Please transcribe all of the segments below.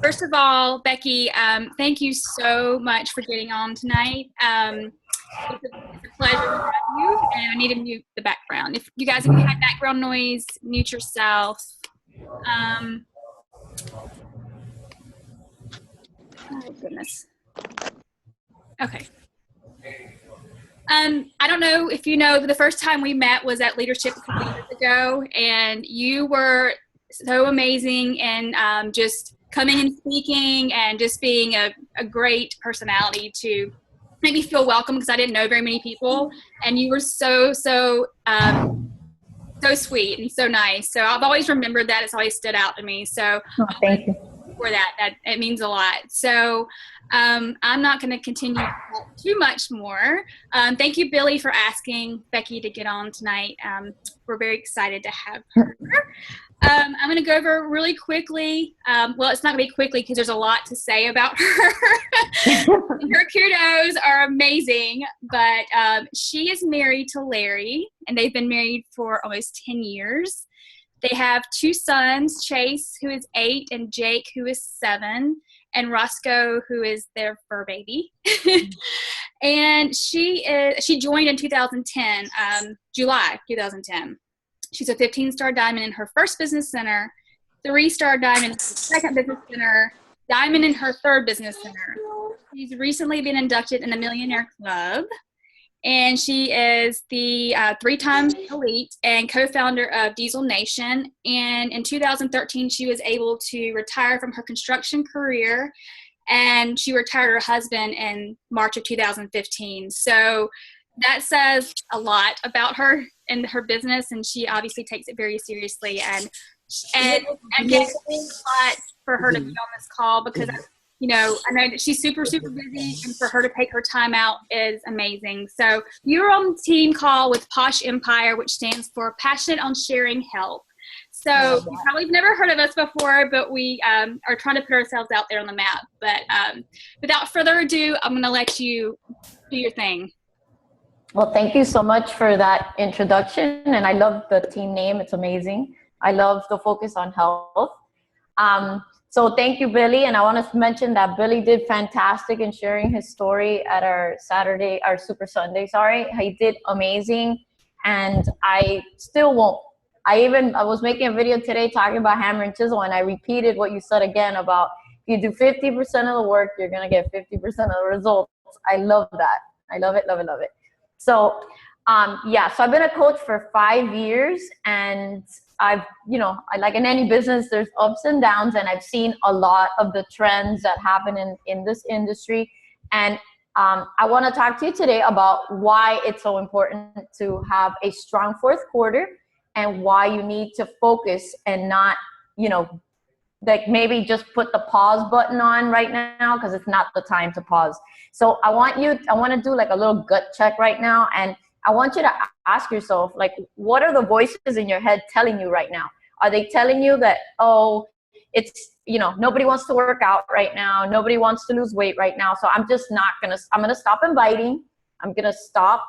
First of all, Becky, thank you so much for getting on tonight. It's a pleasure to have you, and I need to mute the background. If you guys, if you have background noise, mute yourself. Oh, goodness. Okay. I don't know if you know, but the first time we met was at Leadership a couple years ago, and you were so amazing and just coming and speaking and just being a great personality to make me feel welcome because I didn't know very many people, and you were so sweet and so nice. So I've always remembered that. It's always stood out to me. So thank you for that. It means a lot. So I'm not going to continue too much more. Thank you, Billy, for asking Becky to get on tonight. We're very excited to have her. I'm going to go over really quickly. Well, it's not going to be quickly because there's a lot to say about her. Her kudos are amazing, but she is married to Larry, and they've been married for almost 10 years. They have 2 sons, Chase, who is 8, and Jake, who is 7, and Roscoe, who is their fur baby. And she joined in 2010, July 2010. She's a 15-star diamond in her first business center, 3-star diamond in her second business center, diamond in her third business center. She's recently been inducted in the Millionaire Club, and she is the 3-time elite and co-founder of Diesel Nation. And in 2013, she was able to retire from her construction career, and she retired her husband in March of 2015. So that says a lot about her and her business, and she obviously takes it very seriously. And I'm getting a lot for her to be on this call because I know that she's super busy, and for her to take her time out is amazing. So you're on the team call with Posh Empire, which stands for Passionate on Sharing Help. So you probably have never heard of us before, but we are trying to put ourselves out there on the map. But without further ado, I'm going to let you do your thing. Well, thank you so much for that introduction, and I love the team name. It's amazing. I love the focus on health. So thank you, Billy, and I want to mention that Billy did fantastic in sharing his story at our Super Sunday, He did amazing, and I still won't. I was making a video today talking about hammer and chisel, and I repeated what you said again about if you do 50% of the work, you're going to get 50% of the results. I love that. I love it, love it, love it. So, so I've been a coach for 5 years, and like in any business, there's ups and downs, and I've seen a lot of the trends that happen in this industry. And I want to talk to you today about why it's so important to have a strong fourth quarter and why you need to focus and not, like maybe just put the pause button on right now because it's not the time to pause. So I want to do like a little gut check right now, and I want you to ask yourself, like, what are the voices in your head telling you right now? Are they telling you that, oh, it's, nobody wants to work out right now, nobody wants to lose weight right now, so I'm going to stop inviting, I'm going to stop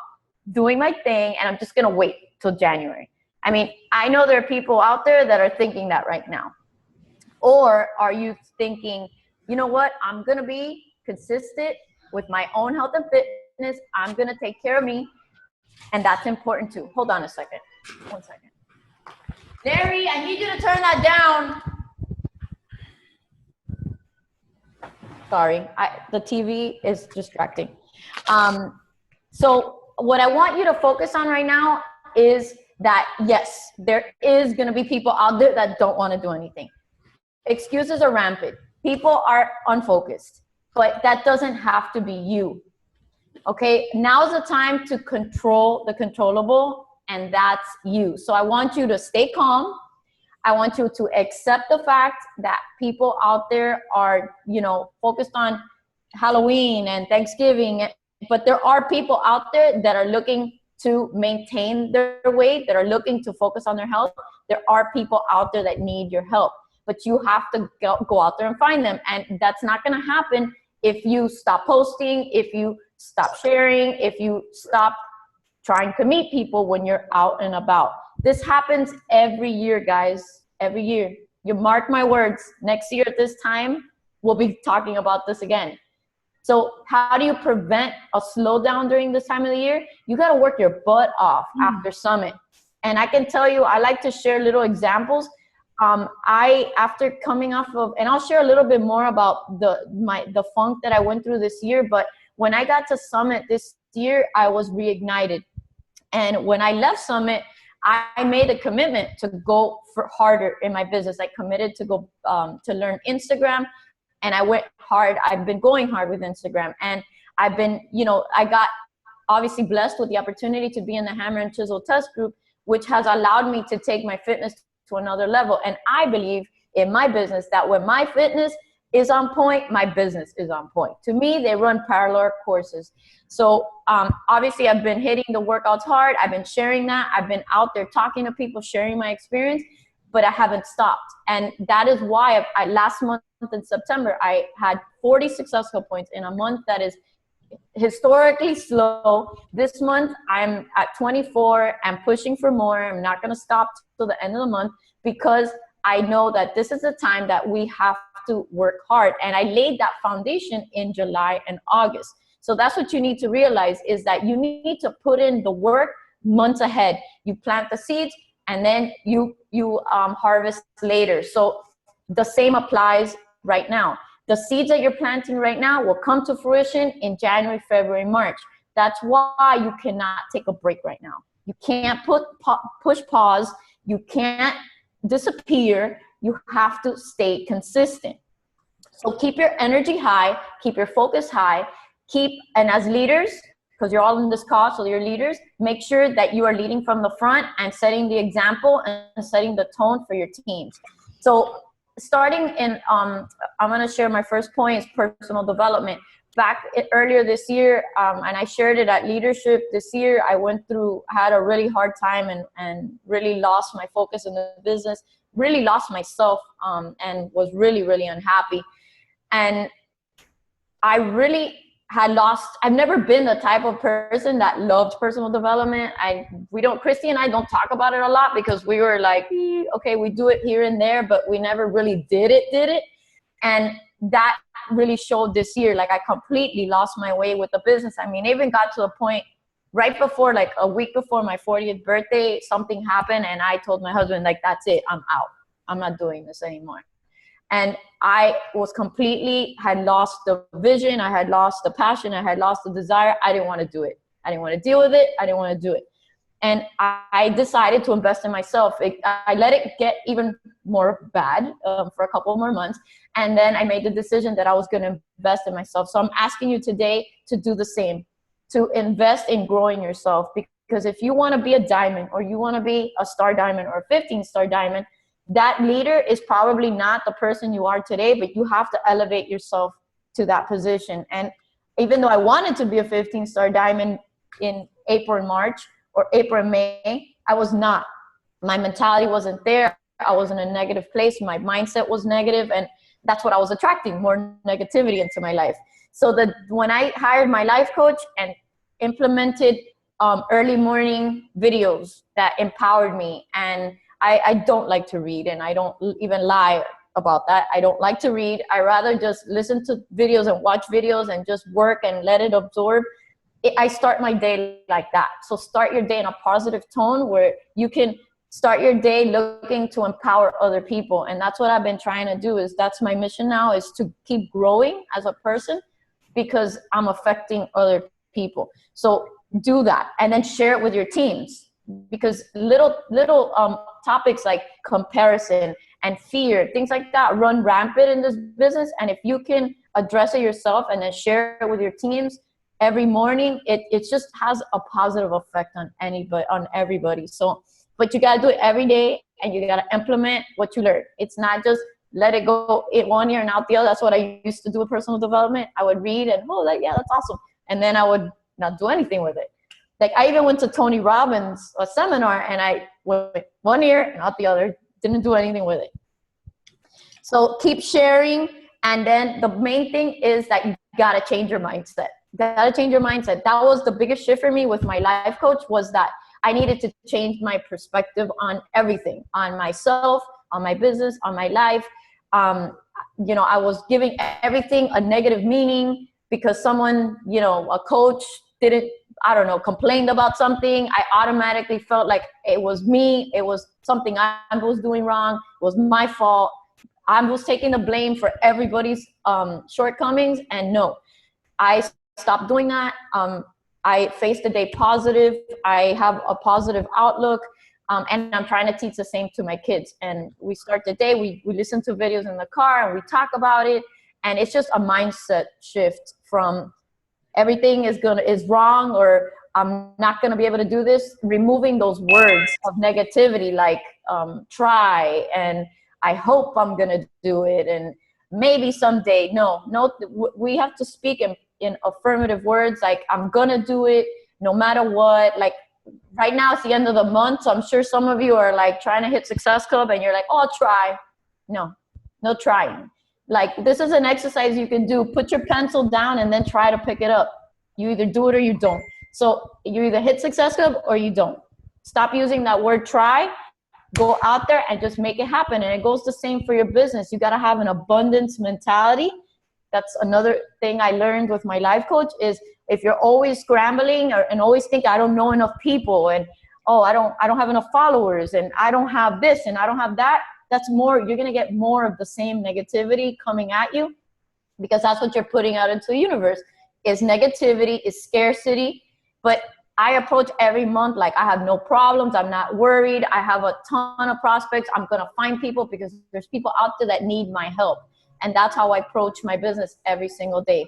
doing my thing, and I'm just going to wait till January? I mean, I know there are people out there that are thinking that right now. Or are you thinking, you know what, I'm going to be consistent with my own health and fitness. I'm going to take care of me. And that's important too. Hold on a second. 1 second. Larry, I need you to turn that down. Sorry, the TV is distracting. So what I want you to focus on right now is that, yes, there is going to be people out there that don't want to do anything. Excuses are rampant. People are unfocused, but that doesn't have to be you. Okay, now's the time to control the controllable, and that's you. So I want you to stay calm. I want you to accept the fact that people out there are, focused on Halloween and Thanksgiving, but there are people out there that are looking to maintain their weight, that are looking to focus on their health. There are people out there that need your help, but you have to go out there and find them. And that's not going to happen if you stop posting, if you stop sharing, if you stop trying to meet people when you're out and about. This happens every year, guys, every year. You mark my words, next year at this time, we'll be talking about this again. So how do you prevent a slowdown during this time of the year? You got to work your butt off after Summit. And I can tell you, I like to share little examples. After coming off of, and I'll share a little bit more about the funk that I went through this year. But when I got to Summit this year, I was reignited. And when I left Summit, I made a commitment to go for harder in my business. I committed to go to learn Instagram. And I went hard. I've been going hard with Instagram. And I've been, I got obviously blessed with the opportunity to be in the Hammer and Chisel test group, which has allowed me to take my fitness to another level. And I believe in my business that when my fitness is on point, my business is on point. To me, they run parallel courses. So obviously I've been hitting the workouts hard. I've been sharing that. I've been out there talking to people, sharing my experience, but I haven't stopped. And that is why last month in September, I had 40 successful points in a month that is historically slow. This month, I'm at 24. I'm pushing for more. I'm not going to stop till the end of the month because I know that this is the time that we have to work hard. And I laid that foundation in July and August. So that's what you need to realize is that you need to put in the work months ahead. You plant the seeds and then you harvest later. So the same applies right now. The seeds that you're planting right now will come to fruition in January, February, March. That's why you cannot take a break right now. You can't push pause. You can't disappear. You have to stay consistent. So keep your energy high, keep your focus high, and as leaders, because you're all in this call, so you're leaders, make sure that you are leading from the front and setting the example and setting the tone for your teams. So starting in, I'm going to share my first point is personal development. Earlier this year, and I shared it at leadership this year, I had a really hard time and really lost my focus in the business, really lost myself, and was really, really unhappy. And I really I've never been the type of person that loved personal development. Christy and I don't talk about it a lot because we were like, okay, we do it here and there, but we never really did it. And that really showed this year. Like I completely lost my way with the business. I mean, it even got to a point right before, like a week before my 40th birthday, something happened. And I told my husband, like, that's it, I'm out. I'm not doing this anymore. And I was had lost the vision. I had lost the passion. I had lost the desire. I didn't want to do it. I didn't want to deal with it. I didn't want to do it. And I decided to invest in myself. I let it get even more bad for a couple more months. And then I made the decision that I was going to invest in myself. So I'm asking you today to do the same, to invest in growing yourself. Because if you want to be a diamond, or you want to be a star diamond or a 15-star diamond, that leader is probably not the person you are today, but you have to elevate yourself to that position. And even though I wanted to be a 15-star diamond in April and March, or April and May, I was not. My mentality wasn't there. I was in a negative place. My mindset was negative, and that's what I was attracting, more negativity into my life. So when I hired my life coach and implemented early morning videos that empowered me, and I don't like to read, and I don't even lie about that. I don't like to read. I rather just listen to videos and watch videos and just work and let it absorb. I start my day like that. So start your day in a positive tone where you can start your day looking to empower other people. And that's what I've been trying to do. That's my mission now, is to keep growing as a person because I'm affecting other people. So do that, and then share it with your teams, because little topics like comparison and fear, things like that, run rampant in this business. And if you can address it yourself and then share it with your teams every morning, it just has a positive effect on everybody. So, but you got to do it every day, and you got to implement what you learn. It's not just let it go in one ear and out the other. That's what I used to do with personal development. I would read and, yeah, that's awesome. And then I would not do anything with it. Like I even went to Tony Robbins' a seminar, and I went one ear and out the other, didn't do anything with it. So keep sharing. And then the main thing is that you got to change your mindset. That was the biggest shift for me with my life coach, was that I needed to change my perspective on everything, on myself, on my business, on my life. I was giving everything a negative meaning because someone, a coach didn't, I don't know, complained about something. I automatically felt like it was me. It was something I was doing wrong. It was my fault. I was taking the blame for everybody's shortcomings. And no, I stopped doing that. I faced the day positive. I have a positive outlook. And I'm trying to teach the same to my kids. And we start the day, we listen to videos in the car and we talk about it. And it's just a mindset shift from everything is wrong, or I'm not going to be able to do this. Removing those words of negativity, like try, and I hope I'm going to do it, and maybe someday. No, we have to speak in affirmative words, like I'm going to do it no matter what. Like right now it's the end of the month, so I'm sure some of you are like trying to hit Success Club and you're like, oh, I'll try. No trying. Like, this is an exercise you can do. Put your pencil down and then try to pick it up. You either do it or you don't. So you either hit Success Club or you don't. Stop using that word try. Go out there and just make it happen. And it goes the same for your business. You got to have an abundance mentality. That's another thing I learned with my life coach is if you're always scrambling and always think I don't know enough people, and I don't have enough followers, and I don't have this and I don't have that, that's more, you're going to get more of the same negativity coming at you, because that's what you're putting out into the universe is negativity, is scarcity. But I approach every month like I have no problems. I'm not worried. I have a ton of prospects. I'm going to find people because there's people out there that need my help. And that's how I approach my business every single day.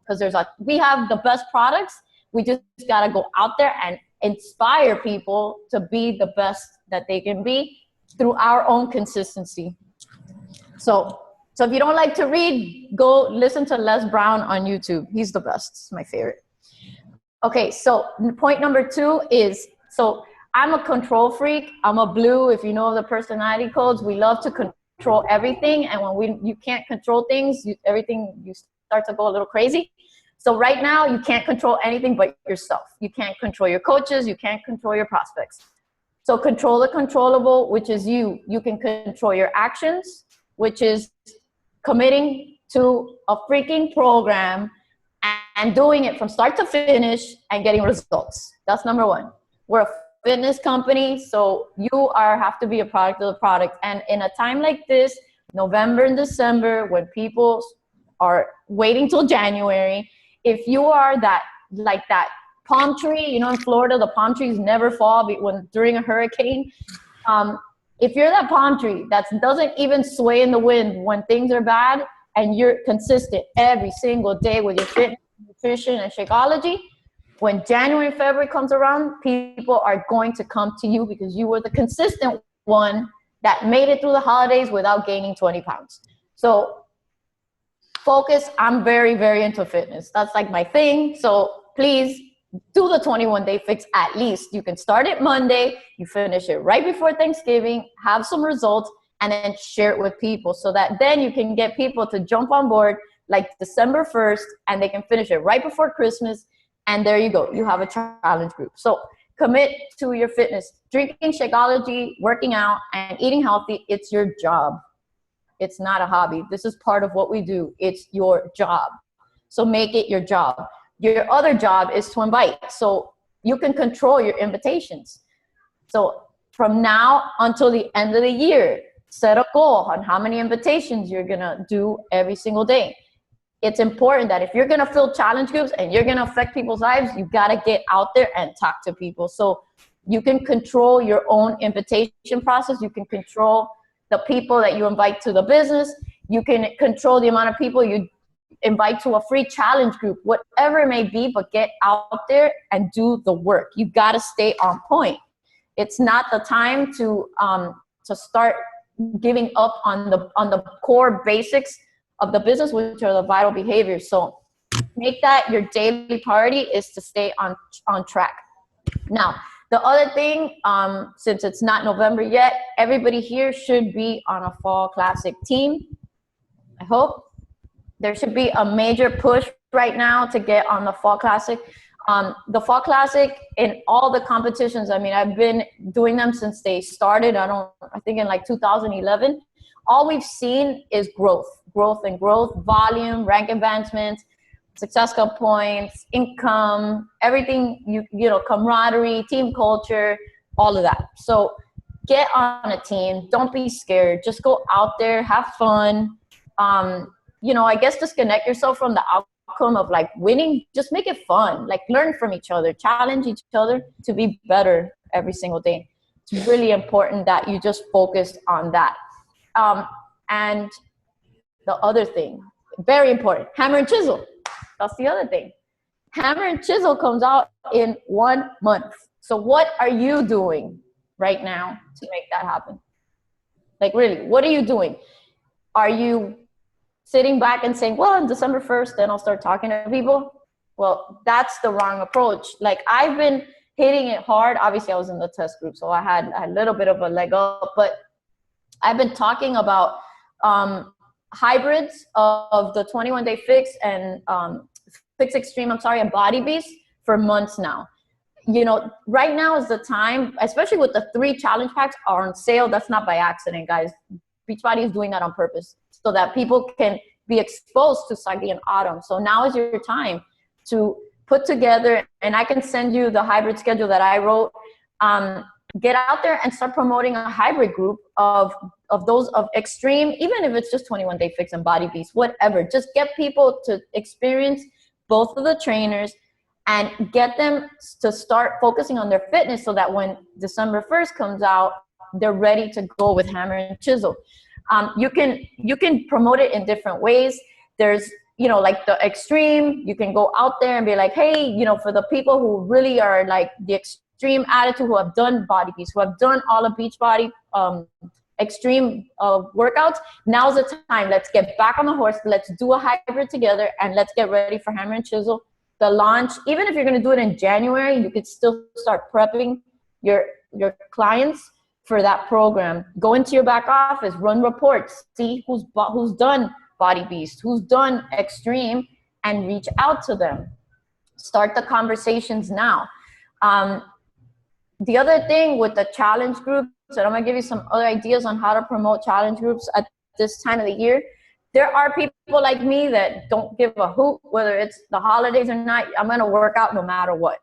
Because we have the best products. We just got to go out there and inspire people to be the best that they can be through our own consistency. So if you don't like to read, go listen to Les Brown on YouTube. He's the best. It's my favorite. Okay, so point number 2 is, so I'm a control freak. I'm a blue. If you know the personality codes, we love to control everything. And when you can't control things, you start to go a little crazy. So right now, you can't control anything but yourself. You can't control your coaches. You can't control your prospects. So control the controllable, which is you. You can control your actions, which is committing to a freaking program and doing it from start to finish and getting results. That's number 1. We're a fitness company, so you have to be a product of the product. And in a time like this, November and December, when people are waiting till January, if you are that palm tree, in Florida, the palm trees never fall during a hurricane. If you're that palm tree that doesn't even sway in the wind when things are bad, and you're consistent every single day with your fitness, nutrition, and Shakeology, when January and February comes around, people are going to come to you because you were the consistent one that made it through the holidays without gaining 20 pounds. So focus. I'm very, very into fitness. That's like my thing. So please do the 21-day fix at least. You can start it Monday. You finish it right before Thanksgiving, have some results, and then share it with people so that then you can get people to jump on board like December 1st, and they can finish it right before Christmas. And there you go. You have a challenge group. So commit to your fitness. Drinking Shakeology, working out, and eating healthy, it's your job. It's not a hobby. This is part of what we do. It's your job. So make it your job. Your other job is to invite. So you can control your invitations. So from now until the end of the year, set a goal on how many invitations you're going to do every single day. It's important that if you're going to fill challenge groups and you're going to affect people's lives, you got to get out there and talk to people. So you can control your own invitation process. You can control the people that you invite to the business. You can control the amount of people you invite to a free challenge group, whatever it may be, but get out there and do the work. You got to stay on point. It's not the time to start giving up on the core basics of the business, which are the vital behaviors. So make that your daily priority, is to stay on track. Now, the other thing, since it's not November yet, everybody here should be on a Fall Classic team. I hope. There should be a major push right now to get on the Fall Classic. The Fall Classic, in all the competitions, I mean, I've been doing them since they started. I think in like 2011. All we've seen is growth. growth, volume, rank advancements, success club points, income, everything, you know, camaraderie, team culture, all of that. So get on a team. Don't be scared. Just go out there, have fun. You know, I guess disconnect yourself from the outcome of like winning. Just make it fun. Like learn from each other, challenge each other to be better every single day. It's really important that you just focus on that. And the other thing, very important, hammer and chisel. That's the other thing. Hammer and chisel comes out in 1 month. So what are you doing right now to make that happen? Like really, what are you doing? Are you sitting back and saying, well, on December 1st, then I'll start talking to people? Well, that's the wrong approach. Like I've been hitting it hard. Obviously I was in the test group, so I had a little bit of a leg up, but I've been talking about hybrids of the 21-day fix and fix extreme, and body beast for months now. You know, right now is the time, especially with the 3 challenge packs are on sale. That's not by accident, guys. Beachbody is doing that on purpose so that people can be exposed to Sagi and Autumn. So now is your time to put together, and I can send you the hybrid schedule that I wrote. Get out there and start promoting a hybrid group of those of extreme, even if it's just 21-day fix and body beast, whatever. Just get people to experience both of the trainers and get them to start focusing on their fitness so that when December 1st comes out, they're ready to go with hammer and chisel. You can promote it in different ways. There's, you know, like the extreme, you can go out there and be like, hey, you know, for the people who really are like the extreme attitude, who have done body beast, who have done all of Beachbody extreme workouts, now's the time. Let's get back on the horse. Let's do a hybrid together and let's get ready for hammer and chisel. The launch, even if you're going to do it in January, you could still start prepping your clients for that program. Go into your back office, run reports, see who's done body beast, who's done extreme, and reach out to them. Start the conversations now. The other thing with the challenge groups, and I'm going to give you some other ideas on how to promote challenge groups at this time of the year. There are people like me that don't give a hoot whether it's the holidays or not. I'm going to work out no matter what.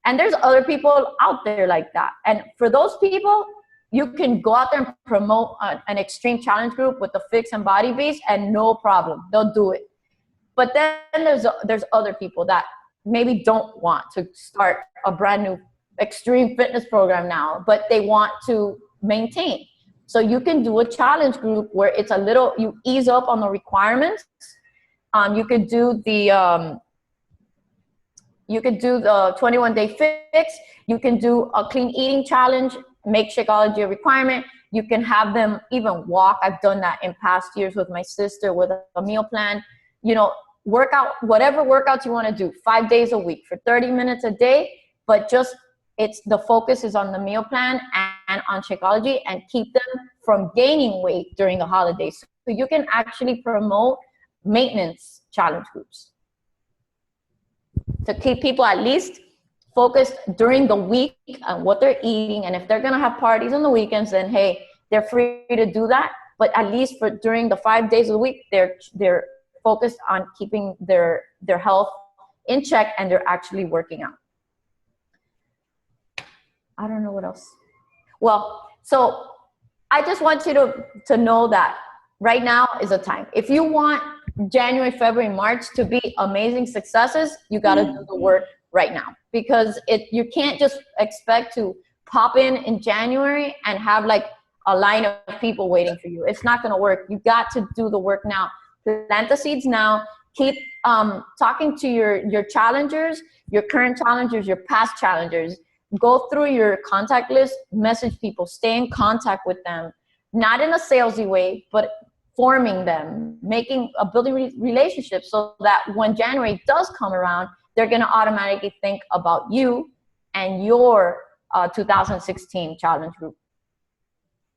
And there's other people out there like that. And for those people, you can go out there and promote an extreme challenge group with the fix and body beast and no problem. They'll do it. But then there's other people that maybe don't want to start a brand new extreme fitness program now, but they want to maintain. So you can do a challenge group where it's a little, you ease up on the requirements. You could do the 21-day fix. You can do a clean eating challenge, make Shakeology a requirement. You can have them even walk. I've done that in past years with my sister with a meal plan. You know, workout, whatever workouts you want to do, 5 days a week for 30 minutes a day, but just the focus is on the meal plan and on Shakeology, and keep them from gaining weight during the holidays. So you can actually promote maintenance challenge groups to keep people at least focused during the week on what they're eating. And if they're going to have parties on the weekends, then hey, they're free to do that. But at least for during the 5 days of the week, they're focused on keeping their health in check, and they're actually working out. I don't know what else. Well, so I just want you to know that right now is a time. If you want January, February, March to be amazing successes, you got to do the work right now, because you can't just expect to pop in January and have like a line of people waiting for you. It's not going to work. You got to do the work now. Plant the seeds now. Keep talking to your challengers, your current challengers, your past challengers. Go through your contact list, message people, stay in contact with them, not in a salesy way, but forming them, building relationships so that when January does come around, they're going to automatically think about you and your 2016 challenge group.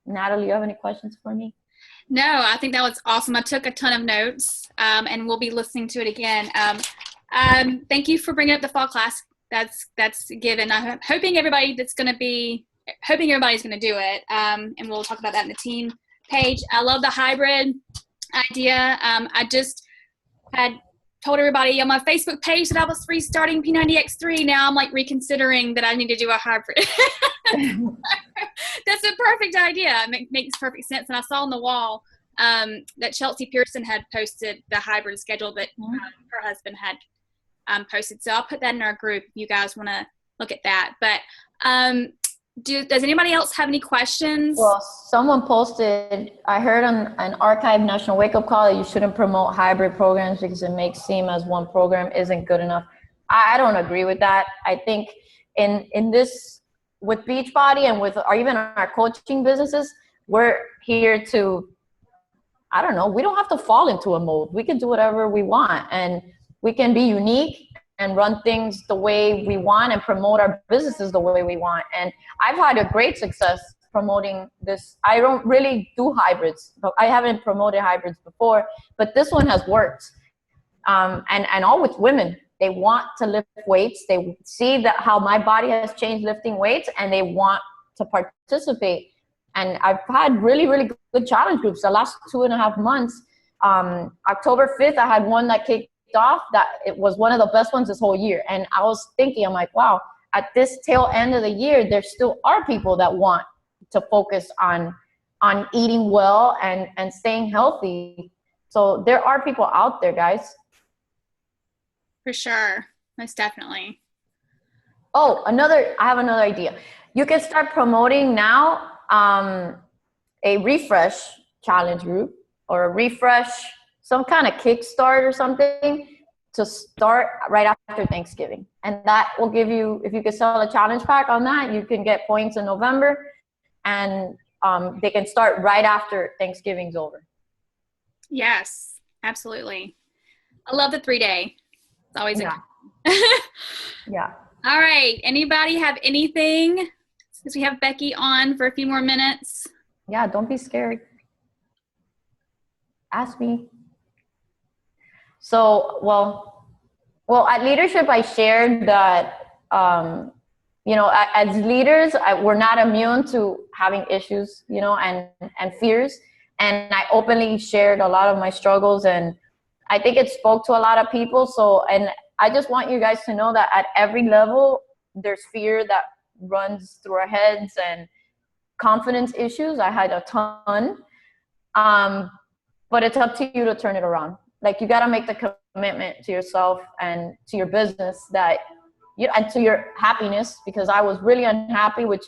Natalie, you have any questions for me? No, I think that was awesome. I took a ton of notes, and we'll be listening to it again. Thank you for bringing up the fall class. That's given. I'm hoping everybody's going to do it. And we'll talk about that in the team page. I love the hybrid. idea. I just had told everybody on my Facebook page that I was restarting P90X3. Now I'm like reconsidering that I need to do a hybrid. That's a perfect idea. It makes perfect sense. And I saw on the wall that Chelsea Pearson had posted the hybrid schedule that her husband had posted. So I'll put that in our group if you guys want to look at that. But does anybody else have any questions? Well, someone posted, I heard on an Archive National Wake Up Call that you shouldn't promote hybrid programs because it makes seem as one program isn't good enough. I don't agree with that. I think in this, with Beachbody and with or even our coaching businesses, we're here to, I don't know, we don't have to fall into a mold. We can do whatever we want, and we can be unique and run things the way we want and promote our businesses the way we want. And I've had a great success promoting this. I don't really do hybrids, but I haven't promoted hybrids before, but this one has worked. And all with women, they want to lift weights. They see that how my body has changed lifting weights, and they want to participate. And I've had really, really good challenge groups the last 2.5 months. October 5th, I had one that kicked off that it was one of the best ones this whole year. And I was thinking, I'm like, wow, at this tail end of the year, there still are people that want to focus on eating well and staying healthy. So there are people out there, guys. For sure. Most definitely. Oh, I have another idea. You can start promoting now a refresh challenge group or a refresh, some kind of kickstart or something to start right after Thanksgiving. And that will give you, if you could sell a challenge pack on that, you can get points in November, and they can start right after Thanksgiving's over. Yes, absolutely. I love the 3-day. It's always Yeah. All right. Anybody have anything? Since we have Becky on for a few more minutes. Yeah, don't be scared. Ask me. So, well, at leadership, I shared that, as leaders, we're not immune to having issues, and fears. And I openly shared a lot of my struggles, and I think it spoke to a lot of people. So, and I just want you guys to know that at every level, there's fear that runs through our heads and confidence issues. I had a ton. But it's up to you to turn it around. Like, you got to make the commitment to yourself and to your business and to your happiness, because I was really unhappy, which,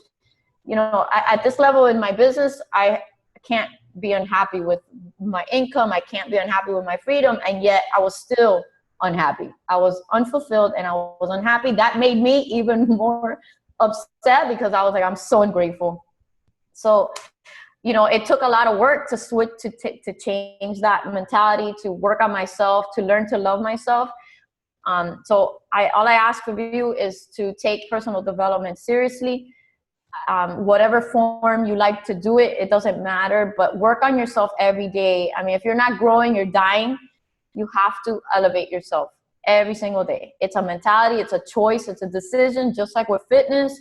at this level in my business, I can't be unhappy with my income. I can't be unhappy with my freedom. And yet I was still unhappy. I was unfulfilled and I was unhappy. That made me even more upset because I was like, I'm so ungrateful. So, it took a lot of work to switch, to change that mentality, to work on myself, to learn to love myself. So all I ask of you is to take personal development seriously. Whatever form you like to do it, it doesn't matter, but work on yourself every day. I mean, if you're not growing, you're dying. You have to elevate yourself every single day. It's a mentality, it's a choice, it's a decision, just like with fitness.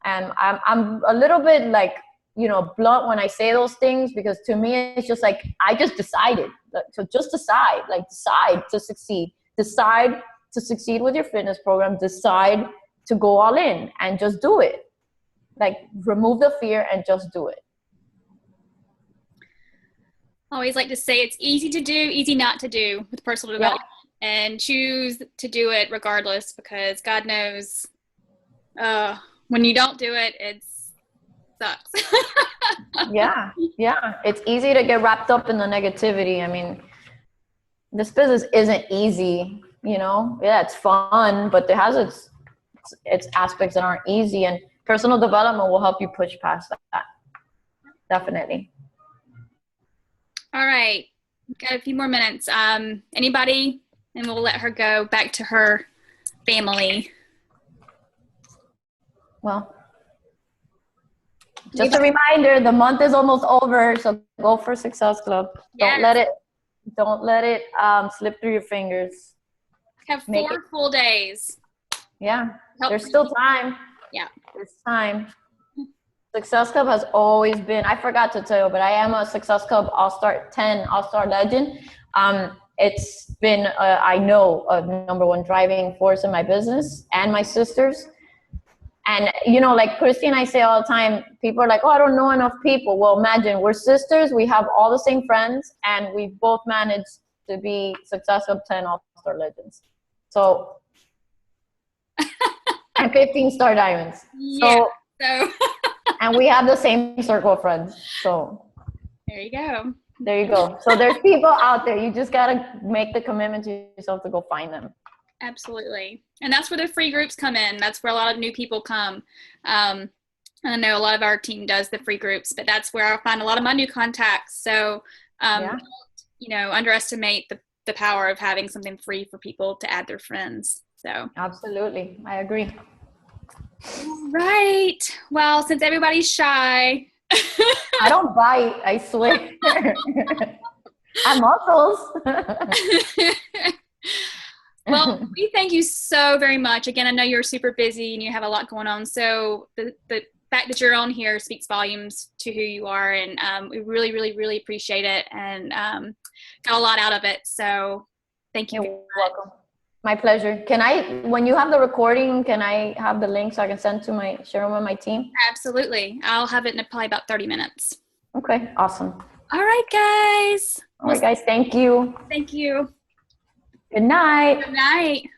And I'm a little bit like, blunt when I say those things, because to me, it's just like, I just decided. So just decide to succeed. Decide to succeed with your fitness program. Decide to go all in and just do it. Like, remove the fear and just do it. I always like to say it's easy to do, easy not to do with personal development, and choose to do it regardless, because God knows when you don't do it, it sucks. Yeah. It's easy to get wrapped up in the negativity. I mean, this business isn't easy, Yeah, it's fun, but it has its aspects that aren't easy, and personal development will help you push past that. Definitely. All right. Got a few more minutes. Anybody? And we'll let her go back to her family. Well, just a reminder, the month is almost over, so go for Success Club. Yes. Don't let it slip through your fingers. Have 4 full days. Yeah, there's still time. Yeah. There's time. Success Club has always been, I forgot to tell you, but I am a Success Club All-Star 10 All-Star legend. It's been, I know, a number one driving force in my business and my sister's. And, you know, like Christy and I say all the time, people are like, oh, I don't know enough people. Well, imagine we're sisters. We have all the same friends, and we've both managed to be Success Club 10 All-Star legends. So, and 15 Star Diamonds. Yeah. So and we have the same circle of friends. So there you go. there you go. So there's people out there. You just got to make the commitment to yourself to go find them. Absolutely. And that's where the free groups come in. That's where a lot of new people come. And I know a lot of our team does the free groups, but that's where I find a lot of my new contacts. So, don't, you know, underestimate the power of having something free for people to add their friends. So absolutely. I agree. All right. Well, since everybody's shy. I don't bite, I swear. I'm muscles. Well, we thank you so very much. Again, I know you're super busy and you have a lot going on. So the fact that you're on here speaks volumes to who you are. And we really, really, really appreciate it and got a lot out of it. So thank you. You're welcome. My pleasure. Can I, when you have the recording, can I have the link so I can share them with my team? Absolutely. I'll have it in probably about 30 minutes. Okay, awesome. All right, guys. All right, guys, thank you. Thank you. Good night. Good night.